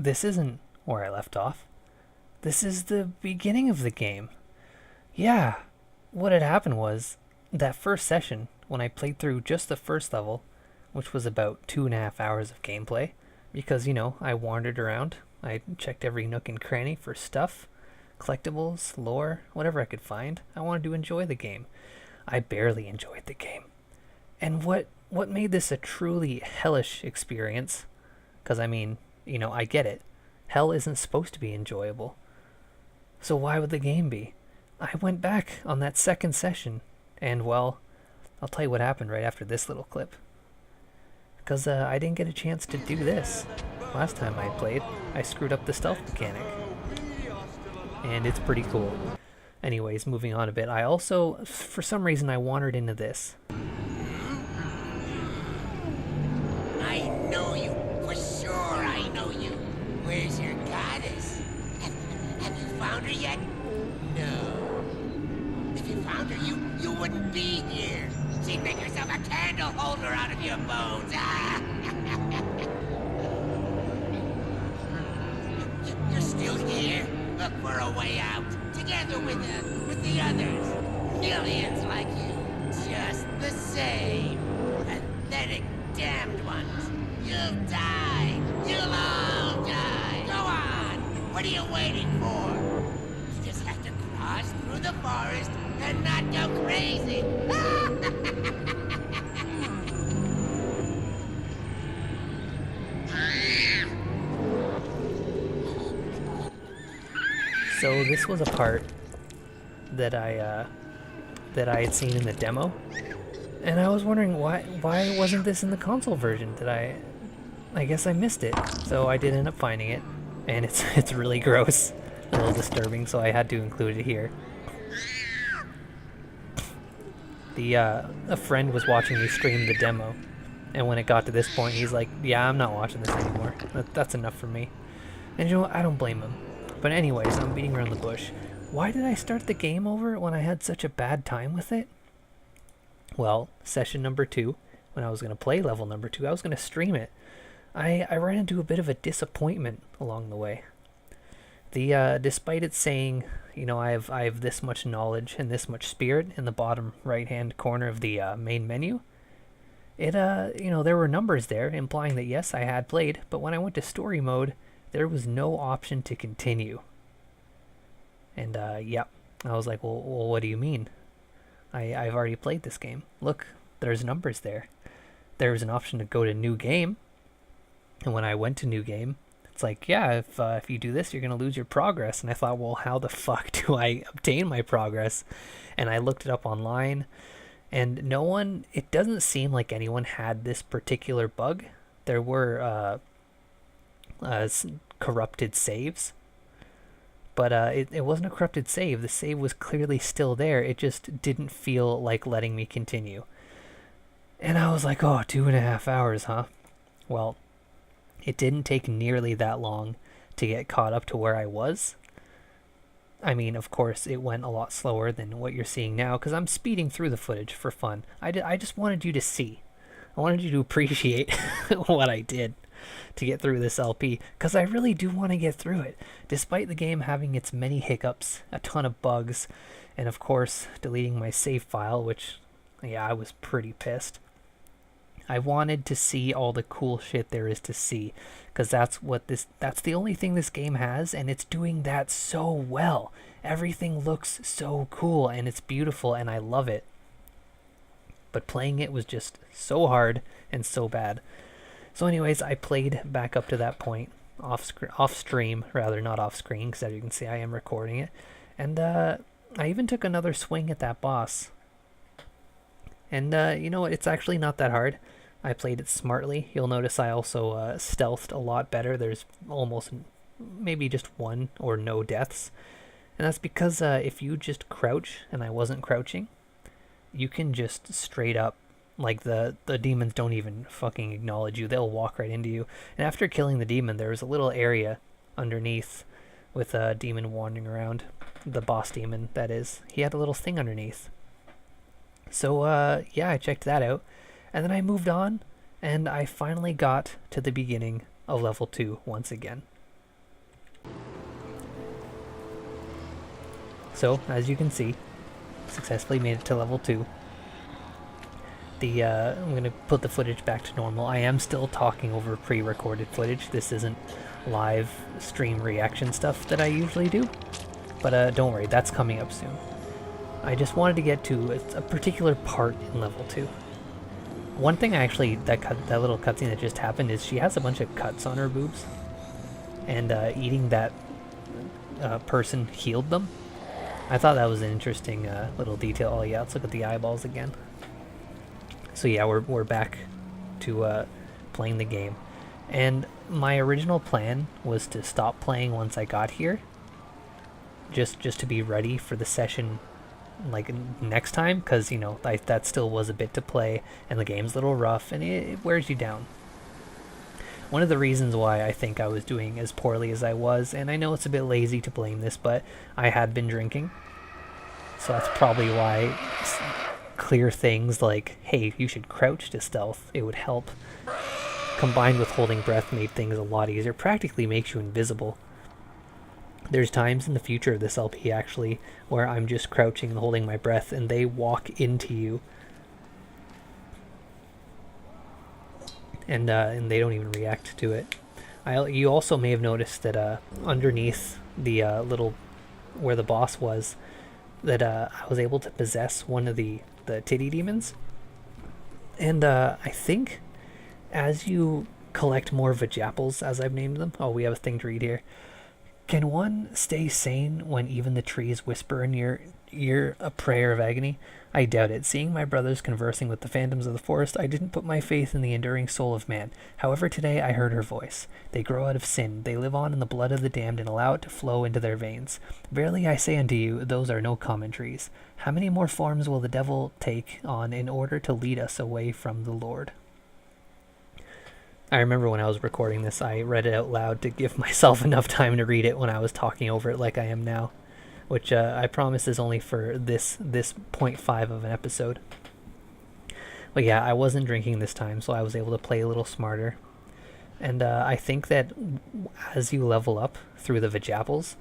this isn't where I left off. This is the beginning of the game. Yeah, what had happened was that first session, when I played through just the first level, which was about 2.5 hours of gameplay, because, I wandered around. I checked every nook and cranny for stuff, collectibles, lore, whatever I could find. I wanted to enjoy the game. I barely enjoyed the game. And what made this a truly hellish experience, because I get it. Hell isn't supposed to be enjoyable. So why would the game be? I went back on that second session, and well, I'll tell you what happened right after this little clip. Because I didn't get a chance to do this. Last time I played, I screwed up the stealth mechanic. And it's pretty cool. Anyways, moving on a bit, I also, for some reason, I wandered into this. I know you, for sure I know you. Where's your goddess? Have you found her yet? No. If you found her, you wouldn't be here. She'd make herself a candle holder out of your bones. You're still here. Look for a way out. Together with the others. Millions like you. Just the same. Pathetic damned ones. You'll die. You'll all die. Go on. What are you waiting for? You just have to cross through the forest and not go crazy. So this was a part that I had seen in the demo, and I was wondering why wasn't this in the console version? I guess I missed it. So I did end up finding it, and it's really gross, a little disturbing. So I had to include it here. A friend was watching me stream the demo, and when it got to this point, he's like, "Yeah, I'm not watching this anymore. That's enough for me." And you know what? I don't blame him. But anyways, I'm beating around the bush. Why did I start the game over when I had such a bad time with it? Well, session number 2, when I was going to play level number 2, I was going to stream it. I ran into a bit of a disappointment along the way. Despite it saying, I have this much knowledge and this much spirit in the bottom right-hand corner of the main menu, there were numbers there implying that yes, I had played, but when I went to story mode, there was no option to continue. And yeah, I was like, well, what do you mean? I've already played this game. Look, there's numbers there. There's an option to go to new game. And when I went to new game, it's like, yeah, if you do this, you're going to lose your progress. And I thought, well, how the fuck do I obtain my progress? And I looked it up online, and it doesn't seem like anyone had this particular bug. There were corrupted saves, but it wasn't a corrupted save. The save was clearly still there. It just didn't feel like letting me continue. And I was like, oh, 2.5 hours, huh? Well, it didn't take nearly that long to get caught up to where I was. I mean, of course, it went a lot slower than what you're seeing now, because I'm speeding through the footage for fun. I just wanted you to see. I wanted you to appreciate what I did to get through this LP, because I really do want to get through it, despite the game having its many hiccups, a ton of bugs, and of course deleting my save file, which, yeah, I was pretty pissed. I wanted to see all the cool shit there is to see, because that's the only thing this game has, and it's doing that so well. Everything looks so cool, and it's beautiful, and I love it. But playing it was just so hard and so bad. So anyways, I played back up to that point, off stream, rather, not off screen, because as you can see I am recording it. And I even took another swing at that boss. And you know what, it's actually not that hard. I played it smartly. You'll notice I also stealthed a lot better. There's almost maybe just one or no deaths. And that's because if you just crouch, and I wasn't crouching, you can just straight up, like, the demons don't even fucking acknowledge you. They'll walk right into you. And after killing the demon, there was a little area underneath with a demon wandering around. The boss demon, that is. He had a little thing underneath. So, yeah, I checked that out. And then I moved on, and I finally got to the beginning of level 2 once again. So, as you can see, successfully made it to level 2. I'm going to put the footage back to normal. I am still talking over pre-recorded footage. This isn't live stream reaction stuff that I usually do. But don't worry, that's coming up soon. I just wanted to get to a particular part in level 2. One thing actually, that little cutscene that just happened is she has a bunch of cuts on her boobs. And eating that person healed them. I thought that was an interesting little detail. Oh yeah, let's look at the eyeballs again. So yeah, we're back to playing the game. And my original plan was to stop playing once I got here. Just to be ready for the session like next time, because you know that still was a bit to play and the game's a little rough and it wears you down. One of the reasons why I think I was doing as poorly as I was, and I know it's a bit lazy to blame this, but I had been drinking. So that's probably why clear things like, hey, you should crouch to stealth, it would help, combined with holding breath made things a lot easier, practically makes you invisible. There's times in the future of this LP actually where I'm just crouching and holding my breath and they walk into you. And they don't even react to it. You also may have noticed that underneath the little, where the boss was, that I was able to possess one of the titty demons. And I think as you collect more Vajapples, as I've named them, oh, we have a thing to read here. Can one stay sane when even the trees whisper in your ear a prayer of agony? I doubt it. Seeing my brothers conversing with the phantoms of the forest, I didn't put my faith in the enduring soul of man. However, today I heard her voice. They grow out of sin. They live on in the blood of the damned and allow it to flow into their veins. Verily I say unto you, those are no common trees. How many more forms will the devil take on in order to lead us away from the Lord? I remember when I was recording this, I read it out loud to give myself enough time to read it when I was talking over it like I am now. Which I promise is only for this 0.5 of an episode. But yeah, I wasn't drinking this time, so I was able to play a little smarter. And I think that as you level up through the Vajapples,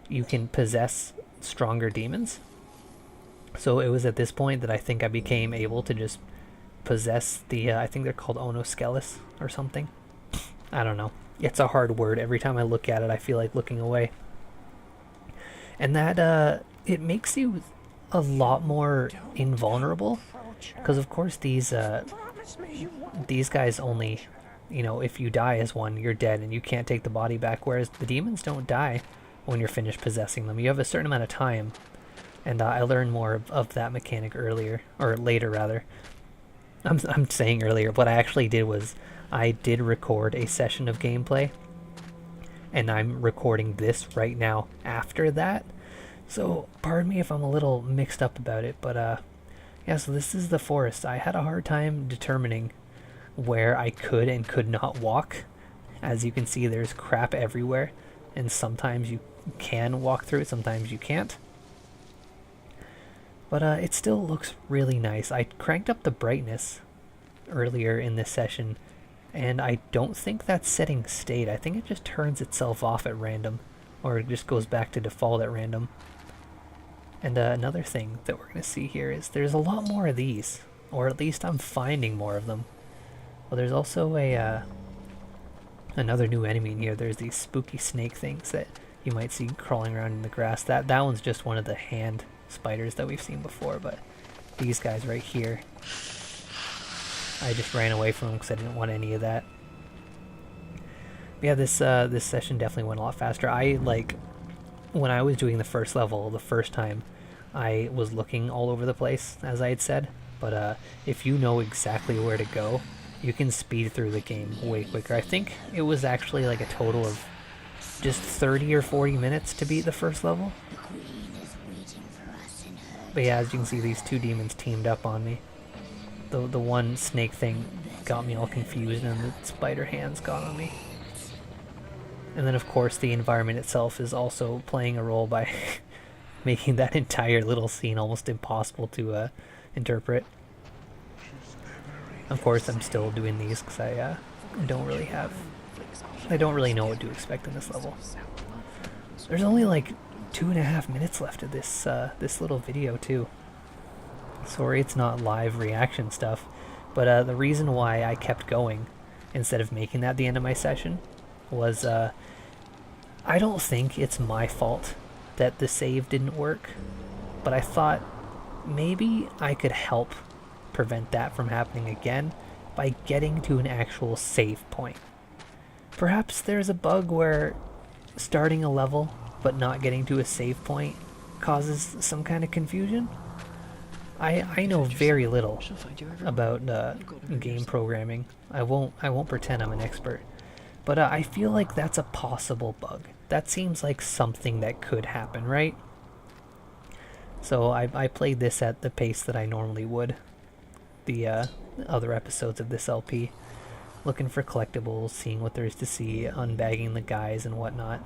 you can possess stronger demons. So it was at this point that I think I became able to just possess the, I think they're called Onoskelis or something. I don't know. It's a hard word. Every time I look at it, I feel like looking away. And that, it makes you a lot more invulnerable. Because of course these guys only, you know, if you die as one, you're dead and you can't take the body back. Whereas the demons don't die when you're finished possessing them. You have a certain amount of time. And I learned more of that mechanic earlier, or later rather. I'm saying earlier, what I actually did was I did record a session of gameplay. And I'm recording this right now after that. So, pardon me if I'm a little mixed up about it, but yeah, so this is the forest. I had a hard time determining where I could and could not walk. As you can see, there's crap everywhere, and sometimes you can walk through it, sometimes you can't. But it still looks really nice. I cranked up the brightness earlier in this session, and I don't think that setting stayed. I think it just turns itself off at random, or it just goes back to default at random. And another thing that we're going to see here is there's a lot more of these, or at least I'm finding more of them. Well, there's also another new enemy in here. There's these spooky snake things that you might see crawling around in the grass. That one's just one of the hand spiders that we've seen before, but these guys right here, I just ran away from them because I didn't want any of that. But yeah, this session definitely went a lot faster. When I was doing the first level the first time, I was looking all over the place, as I had said, but if you know exactly where to go, you can speed through the game way quicker. I think it was actually like a total of just 30 or 40 minutes to beat the first level. But yeah, as you can see, these two demons teamed up on me. The one snake thing got me all confused, and the spider hands got on me. And then of course the environment itself is also playing a role by making that entire little scene almost impossible to interpret. Of course I'm still doing these because I don't really know what to expect in this level. There's only like 2.5 minutes left of this little video too. Sorry it's not live reaction stuff, but the reason why I kept going instead of making that the end of my session was I don't think it's my fault that the save didn't work, but I thought maybe I could help prevent that from happening again by getting to an actual save point. Perhaps there's a bug where starting a level but not getting to a save point causes some kind of confusion. I know very little about game programming. I won't pretend I'm an expert, but I feel like that's a possible bug. That seems like something that could happen, right? So I played this at the pace that I normally would. The other episodes of this LP, looking for collectibles, seeing what there is to see, unbagging the guys and whatnot,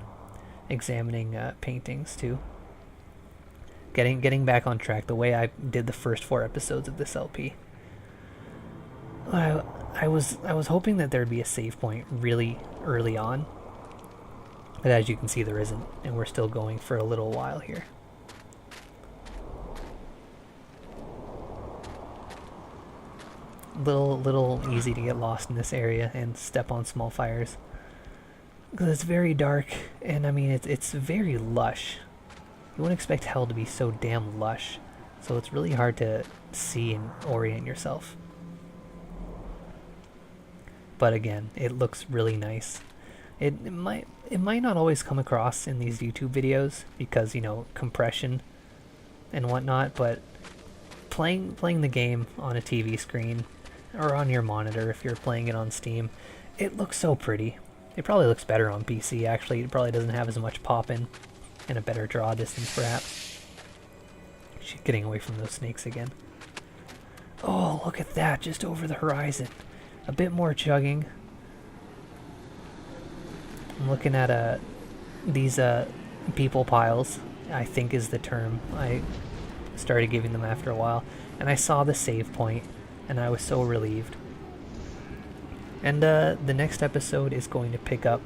examining paintings too. Getting back on track the way I did the first 4 episodes of this LP. I was hoping that there'd be a save point really early on, but as you can see there isn't, and we're still going for a little while here. Little easy to get lost in this area and step on small fires, because it's very dark, and I mean it's very lush. You wouldn't expect hell to be so damn lush, so it's really hard to see and orient yourself. But again, it looks really nice. It might not always come across in these YouTube videos because, you know, compression and whatnot, but playing the game on a TV screen or on your monitor if you're playing it on Steam, it looks so pretty. It probably looks better on PC actually. It probably doesn't have as much pop in and a better draw distance perhaps. She's getting away from those snakes again. Oh, look at that, just over the horizon. A bit more chugging. I'm looking at these people piles, I think is the term. I started giving them after a while, and I saw the save point, and I was so relieved. And the next episode is going to pick up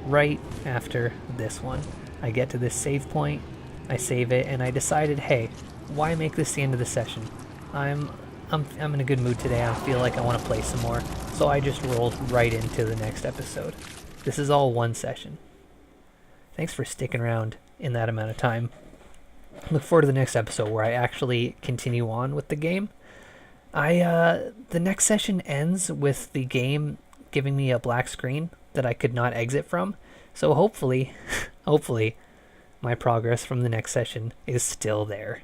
right after this one. I get to this save point, I save it, and I decided, hey, why make this the end of the session? I'm in a good mood today. I feel like I want to play some more, so I just rolled right into the next episode. This is all one session. Thanks for sticking around in that amount of time. Look forward to the next episode where I actually continue on with the game. The next session ends with the game giving me a black screen that I could not exit from. So hopefully, my progress from the next session is still there.